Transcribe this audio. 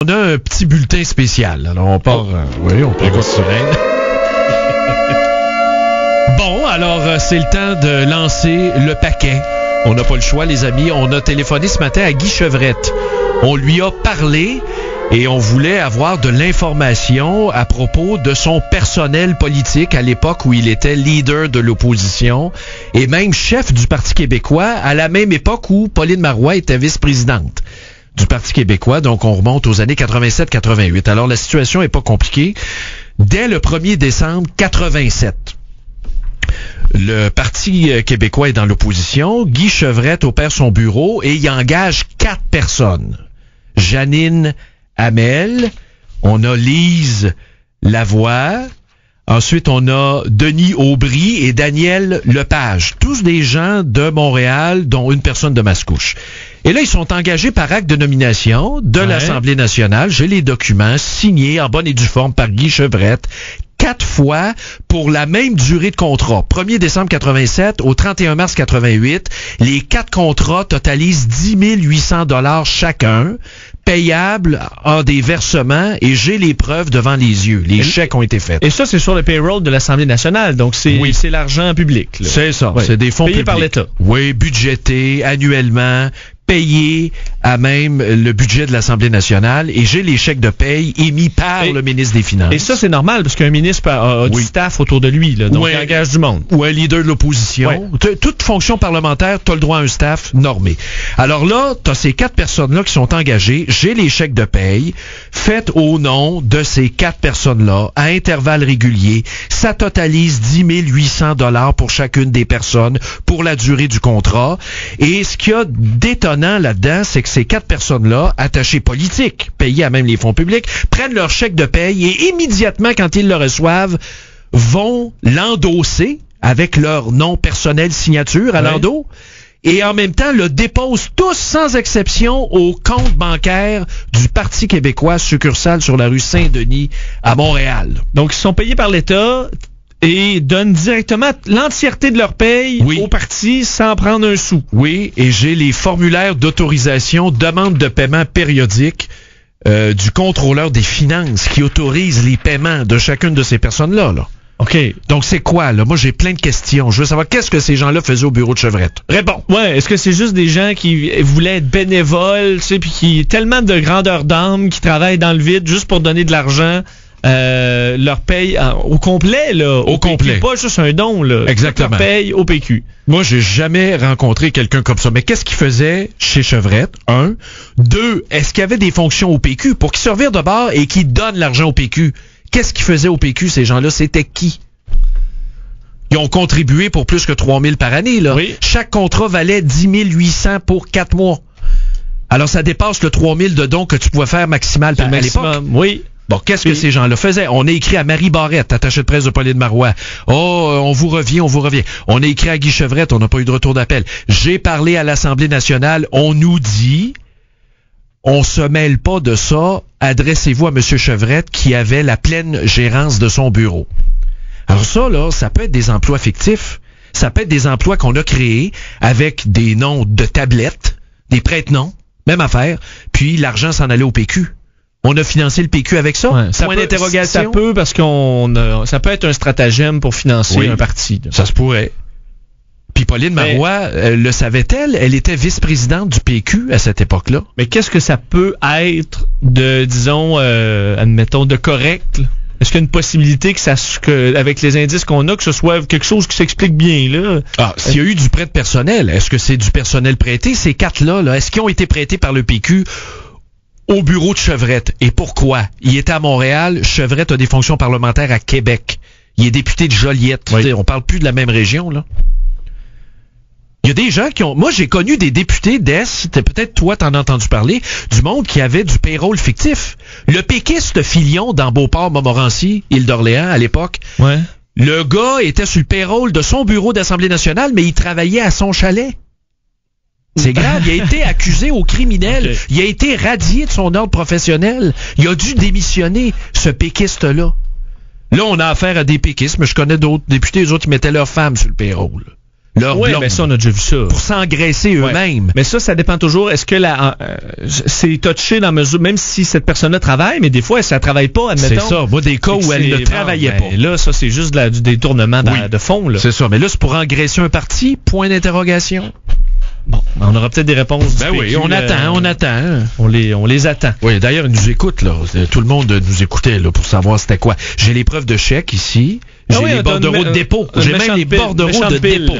On a un petit bulletin spécial. Alors, on part... on part en sirène. Bon, alors, c'est le temps de lancer le paquet. On n'a pas le choix, les amis. On a téléphoné ce matin à Guy Chevrette. On lui a parlé et on voulait avoir de l'information à propos de son personnel politique à l'époque où il était leader de l'opposition et même chef du Parti québécois à la même époque où Pauline Marois était vice-présidente du Parti québécois, donc on remonte aux années 87-88. Alors la situation est pas compliquée. Dès le 1er décembre 87, le Parti québécois est dans l'opposition. Guy Chevrette opère son bureau et il engage 4 personnes. Janine Hamel, on a Lise Lavoie, ensuite on a Denis Aubry et Daniel Lepage. Tous des gens de Montréal, dont une personne de Mascouche. Et là, ils sont engagés par acte de nomination de l'Assemblée nationale. J'ai les documents signés en bonne et due forme par Guy Chevrette. 4 fois pour la même durée de contrat. 1er décembre 87 au 31 mars 88. Les 4 contrats totalisent 10 800 $ chacun, payables en des versements, et j'ai les preuves devant les yeux. Les chèques ont été faits. Et ça, c'est sur le payroll de l'Assemblée nationale. Donc, c'est l'argent public. Là. C'est ça. C'est des fonds payés publics. par l'État. Oui, budgétés annuellement, payé à même le budget de l'Assemblée nationale, et j'ai les chèques de paye émis par le ministre des Finances. Et ça, c'est normal, parce qu'un ministre a du staff autour de lui, là, donc il engage du monde. Ou un leader de l'opposition. Toute fonction parlementaire, tu as le droit à un staff normé. Alors là, tu as ces 4 personnes-là qui sont engagées, j'ai les chèques de paye, faits au nom de ces 4 personnes-là, à intervalles réguliers. Ça totalise 10 800 $ pour chacune des personnes pour la durée du contrat. Et ce qu'il y a d'étonnant là-dedans, c'est que ces 4 personnes-là, attachées politiques, payées à même les fonds publics, prennent leur chèque de paye et immédiatement, quand ils le reçoivent, vont l'endosser avec leur nom personnel signature à l'endo, et en même temps le déposent tous sans exception au compte bancaire du Parti québécois, succursale sur la rue Saint-Denis à Montréal. Donc, ils sont payés par l'État et donnent directement l'entièreté de leur paye au parti sans prendre un sou. Oui, et j'ai les formulaires d'autorisation, demande de paiement périodique du contrôleur des finances qui autorise les paiements de chacune de ces personnes-là. Là. OK. Donc, c'est quoi, là? Moi, j'ai plein de questions. Je veux savoir qu'est-ce que ces gens-là faisaient au bureau de Chevrette. Réponds. Ouais, est-ce que c'est juste des gens qui voulaient être bénévoles, tu sais, puis qui tellement de grandeur d'âme, qui travaillent dans le vide juste pour donner de l'argent, leur paye au complet, là. Au complet. PQ, pas juste un don, là. Exactement. Leur paye au PQ. Moi, j'ai jamais rencontré quelqu'un comme ça. Mais qu'est-ce qu'ils faisaient chez Chevrette? 1. 2. Est-ce qu'il y avait des fonctions au PQ pour qu'ils servirent de bord et qu'ils donnent l'argent au PQ? Qu'est-ce qu'ils faisaient au PQ, ces gens-là? C'était qui? Ils ont contribué pour plus que 3 000 par année, là. Oui. Chaque contrat valait 10 800 pour 4 mois. Alors, ça dépasse le 3 000 de dons que tu pouvais faire maximal à l'époque. Oui. Bon, qu'est-ce que ces gens-là faisaient? On a écrit à Marie Barrette, attachée de presse de Pauline Marois. On vous revient. On a écrit à Guy Chevrette, on n'a pas eu de retour d'appel. J'ai parlé à l'Assemblée nationale, on nous dit, on se mêle pas de ça, adressez-vous à M. Chevrette qui avait la pleine gérance de son bureau. Alors ça, là, ça peut être des emplois fictifs, ça peut être des emplois qu'on a créés avec des noms de tablettes, des prête-noms, même affaire, puis l'argent s'en allait au PQ. On a financé le PQ avec ça? Point d'interrogation? Ça peut, parce ça peut être un stratagème pour financer un parti. Là. Ça se pourrait. Puis Pauline Marois, le savait-elle? Elle était vice-présidente du PQ à cette époque-là. Mais qu'est-ce que ça peut être de, disons, admettons, de correct? Là? Est-ce qu'il y a une possibilité avec les indices qu'on a, que ce soit quelque chose qui s'explique bien, là? S'il y a eu du prêt de personnel, est-ce que c'est du personnel prêté? Ces 4-là, là, est-ce qu'ils ont été prêtés par le PQ au bureau de Chevrette? Et pourquoi? Il était à Montréal, Chevrette a des fonctions parlementaires à Québec. Il est député de Joliette. Oui. On parle plus de la même région, là. Il y a des gens qui ont... Moi, j'ai connu des députés d'Est, peut-être toi t'en as entendu parler, du monde qui avait du payroll fictif. Le péquiste Filion dans Beauport-Montmorency, Île d'Orléans, à l'époque. Ouais. Le gars était sur le payroll de son bureau d'Assemblée nationale, mais il travaillait à son chalet. C'est grave, il a été accusé au criminel. Okay. Il a été radié de son ordre professionnel. Il a dû démissionner, ce péquiste-là. Là, on a affaire à des péquistes, mais je connais d'autres députés, eux autres, qui mettaient leurs femmes sur le payroll. leur Oui, blonde mais ça, on a déjà vu ça. pour s'engraisser eux-mêmes. Mais ça dépend toujours. Est-ce que c'est touché dans mesure, même si cette personne-là travaille, mais des fois, elle ne travaille pas, admettons. C'est ça. Moi, des cas où elle ne travaillait pas. Là, ça, c'est juste du détournement de fonds. Là. C'est ça. Mais là, c'est pour engraisser un parti? Point d'interrogation. Bon, on aura peut-être des réponses. Ben oui, on attend. On les attend. Oui, d'ailleurs, ils nous écoutent, là. Tout le monde nous écoutait, là, pour savoir c'était quoi. J'ai les preuves de chèque ici. J'ai les bordereaux de dépôt. J'ai même les bordereaux de dépôt.